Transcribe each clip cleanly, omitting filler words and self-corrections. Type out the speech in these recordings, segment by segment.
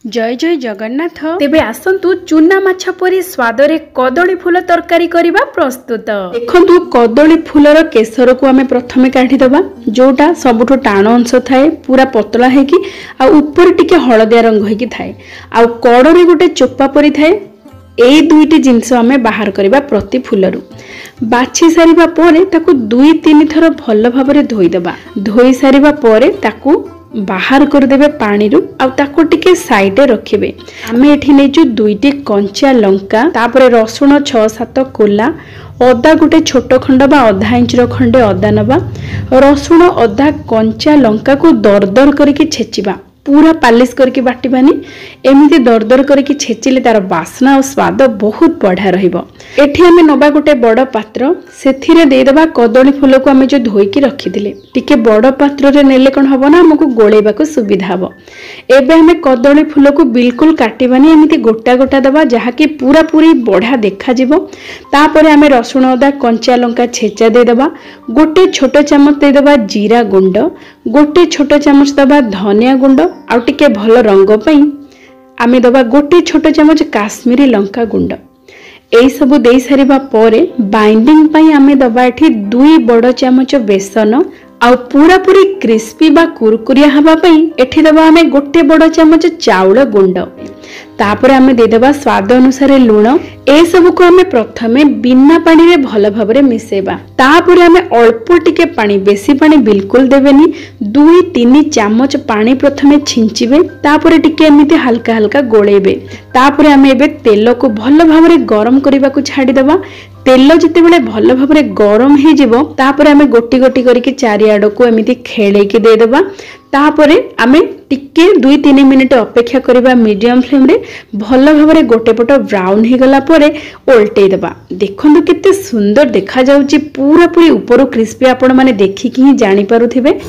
जय जय जगन्नाथ। तेबे आसंतु चूना माछ परी स्वादरे कदली फूल तरकारी करिबा प्रस्तुत। देखंतु कदली फूलर केसर को आमे प्रथमे काढी दबा, जोटा सबुठो टाण अंश थाए पूरा पतला है कि आ ऊपर टिके हळदिया रंग है कि थाए आ कड़रे गोटे चोपा परी थाए। ए दुईटी जिनस आमे बाहर करिबा प्रति फूलरू बाछि सारिबा परे ताकू 2-3 थर भल भाबरे धोई दबा। धोई सारिबा परे ताकू बाहर कर देबे पानी रु आ ताको टिके साइड रे रखिबे। आमे एठी नेजु 2टी कंचा लंका, तापरे रसुण 6-7 कोला, अदा गोटे छोट खंड बा आधा इंच रो खंडे अदा नबा। रसुण अदा कंचा लंका को दरदर करके छेचिबा, पूरा पालिश करके बाटिबानी। एमिति दरदर करके छेचिले तार बास्ना और स्वाद बहुत बढ़िया रहिबो। एठी आमे नबा गोटे बड़ पात्र, सेथिरे दे देबा कदली फूल को आमे जो धोईकी रखिथिले। टिके बड़ पात्र रे नेले कोन हबो ना हमकु गोळेबा को सुविधा हबो। एबे आमे कदली फूल को बिल्कुल काटिबानी, एमिति गोटा गोटा दबा जहा कि पूरा पूरी बढ़िया देखा जिवो। तापरे आमे रसुण अदा कंचा लंका छेचा दे देबा, गोटे छोट चामच दे देबा जीरा गुंड, गोटे छोट चामच दबा धनिया गुंड आउ टिके भल रंग पई आमे दबा गोटे छोट चामच काश्मीरी लंका गुंड। एई सबु देई सारिबा परे बाइंडिंग पई आमे दबा एठी 2 बड़ चामच बेसन आउ पूरा पूरी क्रिस्पी बा कुरकुरिया हबा पई एठी दबा आमे गोटे बड़ चामच चाउल गुंड। तापर आमे दे देबा स्वाद अनुसार लूण। ए सब को आमे प्रथमे बिना पानी रे भल भाबरे मिसेबा। तापर आमे अल्प टिके पानी, बेसी पानी बिल्कुल देबेनी। 2-3 चामच पानी प्रथमे छिंचिबे, तापर टिके एमिति हल्का हल्का गोळेबे। तापर आमे एबे तेल को भल भाबरे गरम करबा को छाडी देबा। तेल जिते बेले भल भाबरे गरम हे जिवो, तापर आमे गोटी गोटी करके चारियाड को एमिति खेळेकी दे देबा। तापरे आमे टिके 2-3 मिनिट अपेक्षा करिबा मीडियम फ्लेम रे। भल भाबरे गोटे पट ब्राउन हे गला परे ओल्टे देबा। देखंतु केते सुंदर देखा जाउची, पूरा पूरी ऊपर क्रिस्पी आपण माने देखिकी ही जानि पारुथिबे।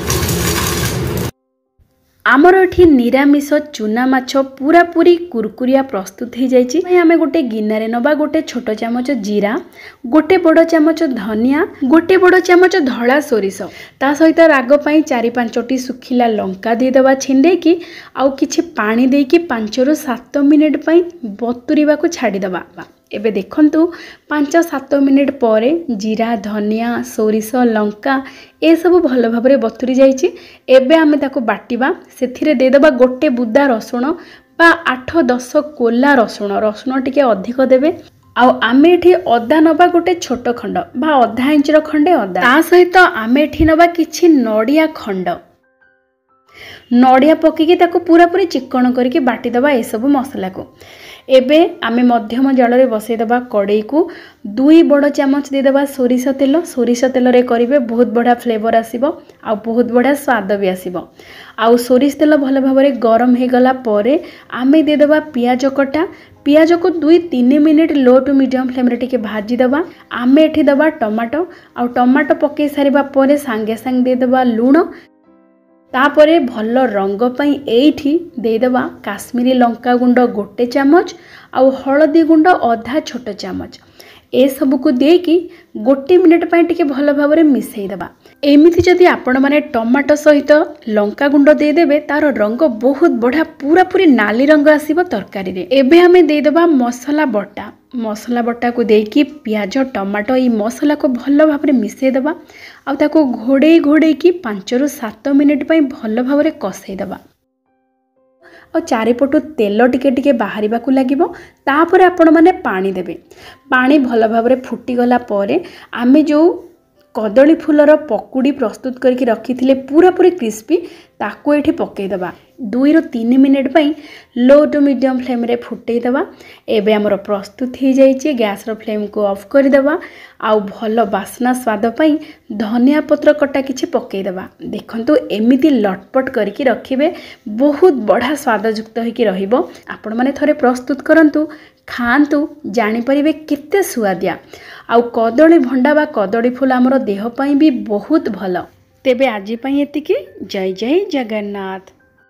आमर एठी निरामिष चूना माछ पूरा पूरी कुरकुरिया प्रस्तुत हो जाइए। आमे गोटे गिनारे नबा गोटे छोट चामच जीरा, गोटे बड़ चामच धनिया, गोटे बड़ चामच धला सोरिष, ता सहित राग पई 4-5टी सुखिला लंका दे दबा छिंडेकी आउ किछि पानी देकी 5-7 मिनिट पई बतुरिबा को छाडी दबा। एबे देखंतु 5-7 मिनिट परे जीरा, धनिया, सोरिष, लंका ए सब भल भाबरे बतुरी जाइछि। एबे आमे ताको बाटिबा। सेथिरे दे देबा गोटे बुदा रसुण बा 8-10 कोला रसुण। रसुण टिके अधिक देबे। आउ आमे एठी अदा नबा गोटे छोट खंड बा आधा इंच रो खंडे अदा। ता सहित आमे एठी नबा किछि नडिया खंड। नडिया पकेकी ताको पूरा पूरी चिकन करके बाटी दबा ए सब मसला को। एबे आमे मध्यम जल रे बसई दबा कड़ई को। 2 बड़ चामच दे दबा सोरिष तेल। सोरिष तेल रे करिवे बहुत बढ़िया फ्लेवर आसीबो आ बहुत बढ़िया स्वाद भी आसीबो। आउ सोरिष तेल भल भाबरे गरम हे गला परे आमे दे दबा पियाज कटा। पियाज को 2-3 minute low to medium flame रे टिके भाजी दबा। आमे एठी दबा टमाटो आउ टमाटो पके सारिबा परे सांगे सांग दे दबा लूण। तापरे भल रंग पई एठी दे देबा काश्मीरी लंका गुंड गोटे चामच आउ हळदी गुंड आधा छोट चामच। ए सब को देकी 1 मिनिट पई टिके भल भाबरे मिसई देबा। एमिति जदि आपण माने टमाटो सहित लंका गुंड दे देबे तार रंग बहुत बढ़िया पूरा पूरी नाली रंग आसीबो तरकारी रे। एबे हमें दे देबा मसाला बटा। मसाला बटा को देकी पियाज टमाटो ई मसाला को भल भाबरे मिसई देबा आ ताको घोड़े घोड़े की 5-7 मिनिट पई भल भाबरे कसई देबा। और चारिपटु तेल टिके टिके बाहरिबा को लागिबो। तापरे आपण माने पानी देबे। पानी भल भाबरे फुटी गला परे आमे जो कदली फूलर पकुड़ी प्रस्तुत करके रखिथिले पूरा पूरी क्रिस्पी ताको एठी पकई दबा। 2-3 मिनिट पई लो टू मीडियम फ्लेम रे फुटई दबा। एबे हमर प्रस्तुत हो जाइए। गैस रो फ्लेम को ऑफ कर दबा। आउ भल बास्ना स्वाद पई धनिया पत्र कटा किछि पकई दबा। देखंतु एमिति लटपट करके रखिबे, बहुत बढ़िया स्वादयुक्त होइकी रहिबो। आपण माने थरे प्रस्तुत करंतु, खांतु, जानि परिबे केते सुआदिया। आउ कदली भंडा बा कदली फूल हमर देह पई भी बहुत भल। तेबे आजि पई एतिकी। जय जय जगन्नाथ।